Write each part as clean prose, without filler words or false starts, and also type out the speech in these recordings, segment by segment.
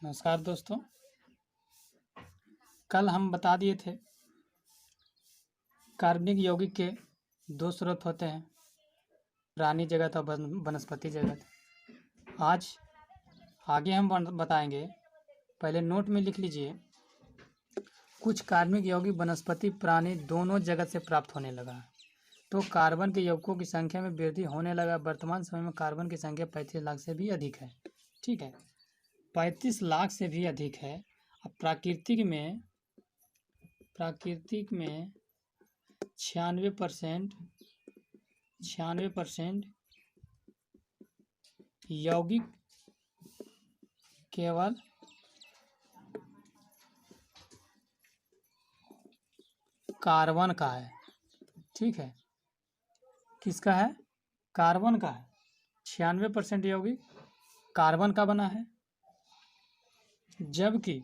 नमस्कार दोस्तों। कल हम बता दिए थे कार्बनिक यौगिक के दो स्रोत होते हैं, प्राणी जगत और वनस्पति जगत। आज आगे हम बताएंगे। पहले नोट में लिख लीजिए, कुछ कार्बनिक यौगिक वनस्पति प्राणी दोनों जगत से प्राप्त होने लगा, तो कार्बन के यौगिकों की संख्या में वृद्धि होने लगा। वर्तमान समय में कार्बन की संख्या 35 लाख से भी अधिक है। ठीक है, 35 लाख से भी अधिक है। अब प्राकृतिक में 96% यौगिक केवल कार्बन का है। ठीक है, किसका है? कार्बन का है। 96% यौगिक कार्बन का बना है, जबकि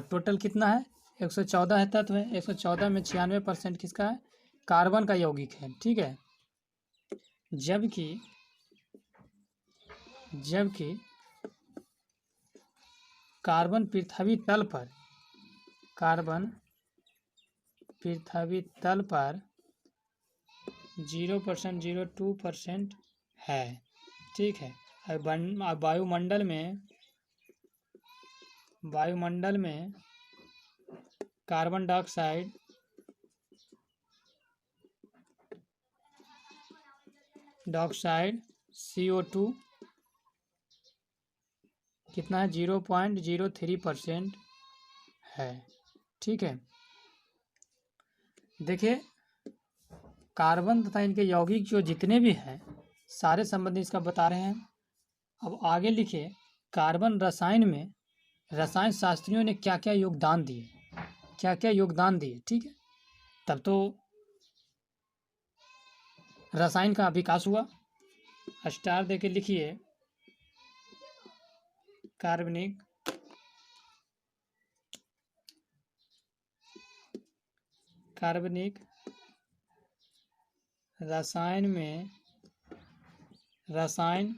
टोटल कितना है? 114 है तत्व है। 114 में 96% किसका है? कार्बन का यौगिक है। ठीक है, जबकि कार्बन पृथ्वी तल पर 0%, 0.02% है। ठीक है, वायुमंडल में कार्बन डाइऑक्साइड CO2 कितना है? 0.03% है। ठीक है, देखिए कार्बन तथा इनके यौगिक जो जितने भी हैं सारे संबंधी इसका बता रहे हैं। अब आगे लिखिए, कार्बन रसायन शास्त्रियों ने क्या क्या योगदान दिए। ठीक है, तब तो रसायन का विकास हुआ। स्टार देके लिखिए, कार्बनिक रसायन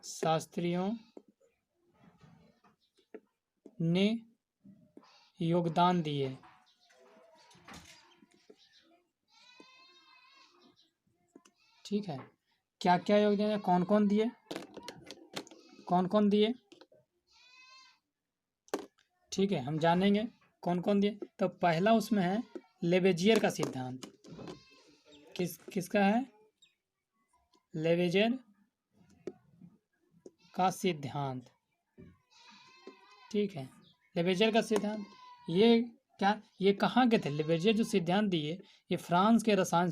शास्त्रियों ने योगदान दिए। ठीक है, क्या क्या योगदान है, कौन कौन दिए? ठीक है, हम जानेंगे कौन दिए। तो पहला उसमें है लेवेजियर का सिद्धांत। किसका है? लेवेजियर का सिद्धांत। ठीक है, लेवेजियर का सिद्धांत ये कहाँ के थे? लेवेजियर जो सिद्धांत दिए ये फ्रांस के रसायन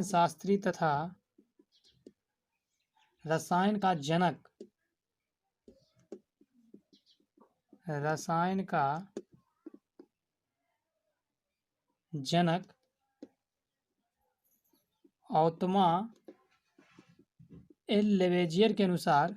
शास्त्री तथा रसायन का जनक ओटोमा एल लेवेजियर के अनुसार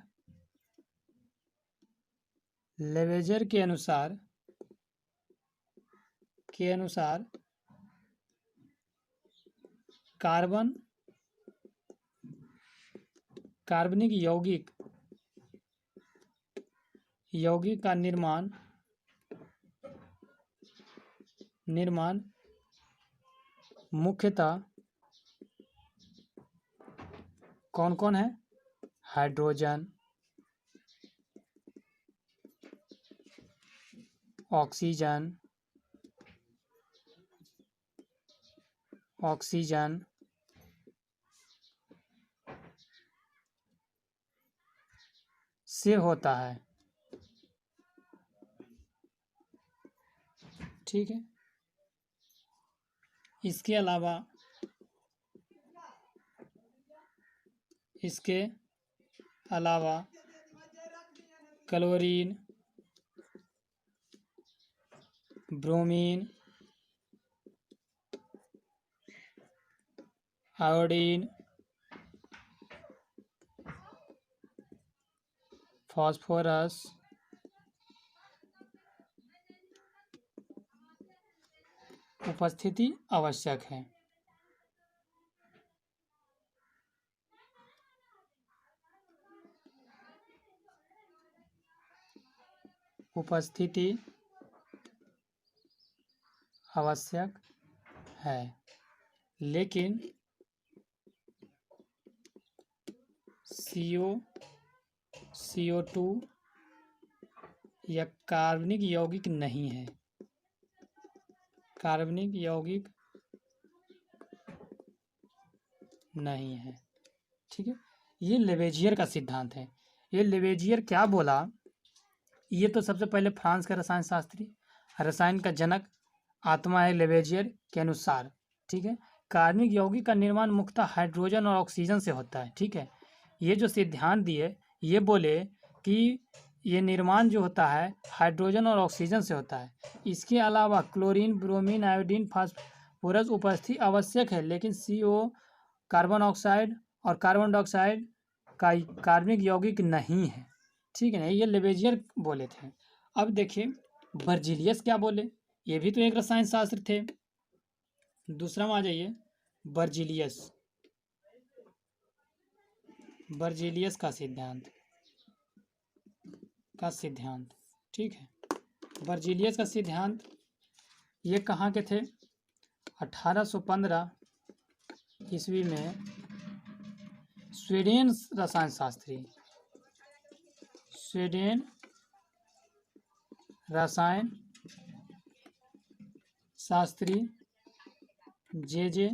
कार्बनिक यौगिक का निर्माण मुख्यतः कौन है? हाइड्रोजन, ऑक्सीजन से होता है। ठीक है, इसके अलावा क्लोरीन, ब्रोमीन, आयोडीन, फास्फोरस, उपस्थिति आवश्यक है। उपस्थिति आवश्यक है, लेकिन CO2 या कार्बनिक यौगिक नहीं है। कार्बनिक यौगिक नहीं है। ठीक है, ये लेवेजियर का सिद्धांत है। ये लेवेजियर क्या बोला, ये तो सबसे पहले फ्रांस का रसायन शास्त्री, रसायन का जनक आत्मा है लेवेजियर के अनुसार। ठीक है, कार्बनिक यौगिक का निर्माण मुख्यतः हाइड्रोजन और ऑक्सीजन से होता है। ठीक है, ये जो सिद्धांत दिए, ये बोले कि ये निर्माण जो होता है हाइड्रोजन और ऑक्सीजन से होता है। इसके अलावा क्लोरीन, ब्रोमीन, आयोडीन, फास्फोरस उपस्थिति आवश्यक है, लेकिन CO, कार्बन ऑक्साइड और कार्बन डाइऑक्साइड का कार्बनिक यौगिक नहीं है। ठीक है ना, ये लेवेजियर बोले थे। अब देखिए बर्जीलियस क्या बोले, ये भी तो एक रसायन शास्त्र थे। दूसरा में आ जाइए, बर्जीलियस का सिद्धांत। ठीक है, बर्जीलियस का सिद्धांत ये कहाँ के थे, 1815 ईस्वी में स्वीडेन रसायन शास्त्री, स्वीडेन रसायन शास्त्री जे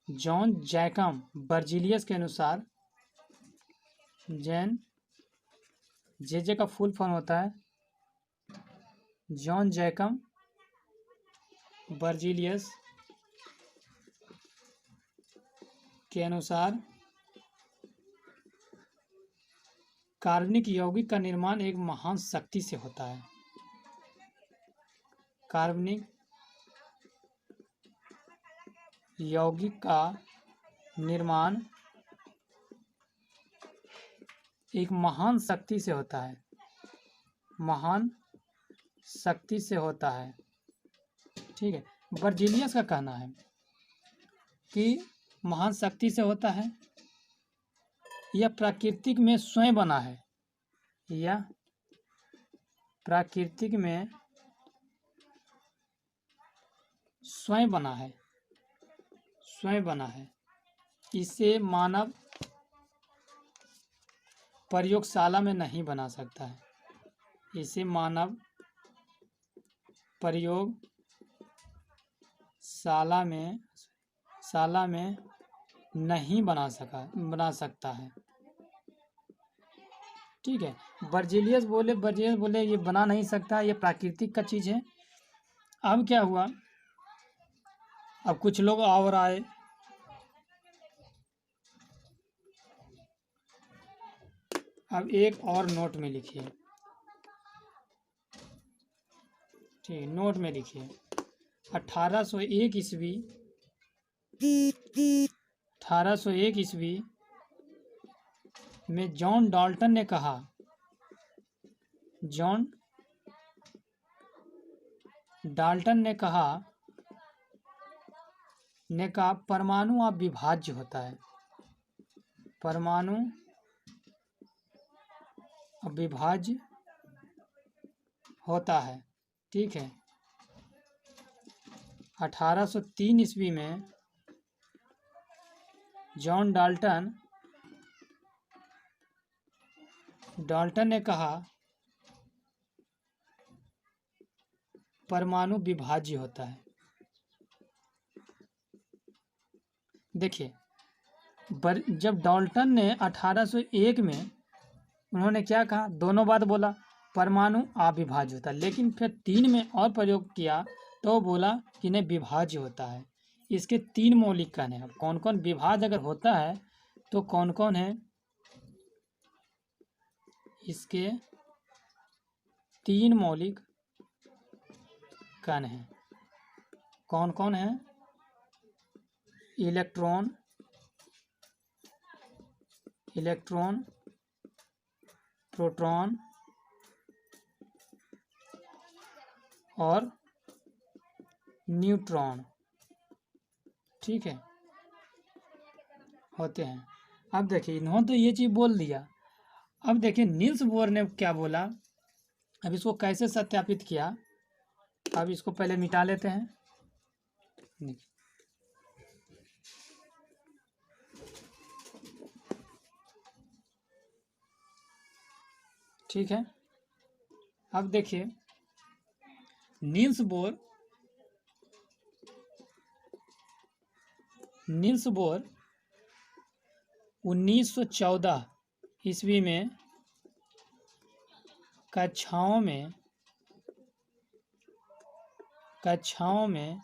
जॉन जैकब बर्जीलियस के अनुसार, जे का फुल फॉर्म होता है जॉन जैकब बर्जीलियस के अनुसार कार्बनिक यौगिक का निर्माण एक महान शक्ति से होता है। कार्बनिक यौगिक का निर्माण एक महान शक्ति से होता है। महान शक्ति से होता है। ठीक है, बर्जीलियस का कहना है कि महान शक्ति से होता है, यह प्राकृतिक में स्वयं बना है, या प्राकृतिक में स्वयं बना है। इसे मानव प्रयोगशाला में नहीं बना सकता है। इसे मानव प्रयोगशाला में नहीं बना सकता है। ठीक है, बर्जीलियस बोले ये बना नहीं सकता, ये प्राकृतिक का चीज़ है। अब क्या हुआ, अब कुछ लोग और आए, अब एक और नोट में लिखिए। ठीक, नोट में लिखिए 1801 ईस्वी में जॉन डाल्टन ने कहा परमाणु अविभाज्य होता है। परमाणु अविभाज्य होता है। ठीक है, 1803 ईस्वी में जॉन डाल्टन ने कहा परमाणु विभाज्य होता है। देखिए, जब डाल्टन ने 1801 में उन्होंने क्या कहा, दोनों बात बोला, परमाणु अविभाज्य होता है, लेकिन फिर 3 में और प्रयोग किया तो बोला कि नहीं विभाज्य होता है। इसके 3 मौलिक कण हैं। कौन कौन विभाज्य अगर होता है तो कौन कौन है, इसके 3 मौलिक कण हैं। कौन कौन है, इलेक्ट्रॉन, प्रोटॉन और न्यूट्रॉन, ठीक है, होते हैं। अब देखिए इन्होंने तो ये चीज़ बोल दिया। अब देखिए नील्स बोर ने क्या बोला, अब इसको कैसे सत्यापित किया। अब इसको पहले मिटा लेते हैं। ठीक है, अब देखिए नील्स बोर 1914 ईस्वी में कक्षाओं में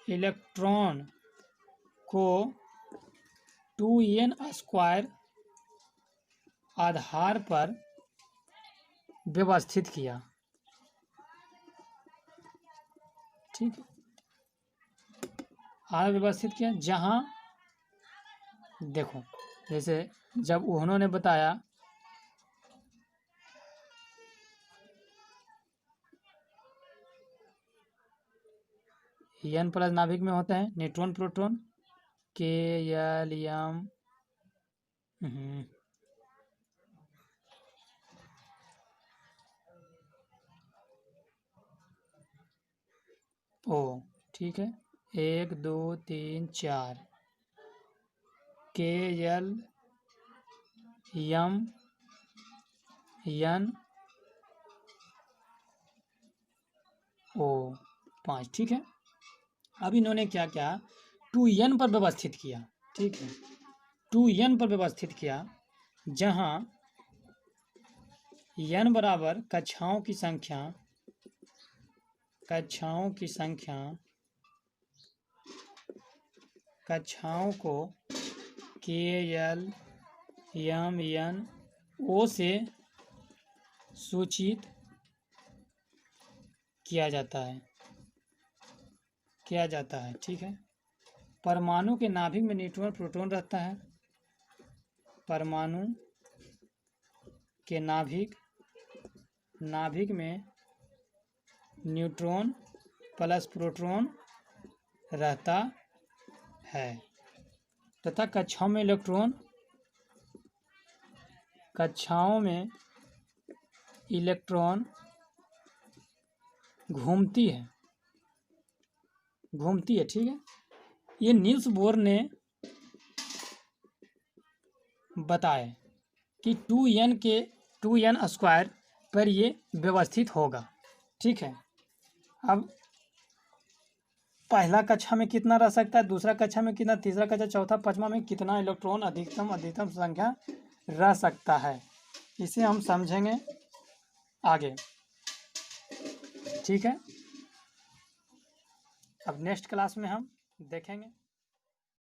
इलेक्ट्रॉन को 2n² आधार पर व्यवस्थित किया, ठीक है, व्यवस्थित किया। जहां देखो जैसे जब उन्होंने बताया n+ नाभिक में होते हैं neutron proton K L M O, ठीक है, 1 2 3 4 K L M N O 5, ठीक है। अब इन्होंने क्या किया, 2n पर व्यवस्थित किया, ठीक है, 2n पर व्यवस्थित किया, जहां n बराबर कक्षाओं की संख्या कक्षाओं को K L M N O से सूचित किया जाता है, ठीक है। परमाणु के नाभिक में न्यूट्रॉन प्रोटॉन रहता है, परमाणु के नाभिक में न्यूट्रॉन प्लस प्रोटॉन रहता है तथा कक्षाओं में इलेक्ट्रॉन घूमती है, ठीक है। ये नील्स बोर ने बताया कि 2n² पर ये व्यवस्थित होगा, ठीक है। अब पहला कक्षा में कितना रह सकता है, दूसरा कक्षा में कितना, तीसरा कक्षा, चौथा, पांचवा में कितना इलेक्ट्रॉन अधिकतम संख्या रह सकता है, इसे हम समझेंगे आगे, ठीक है। अब नेक्स्ट क्लास में हम देखेंगे।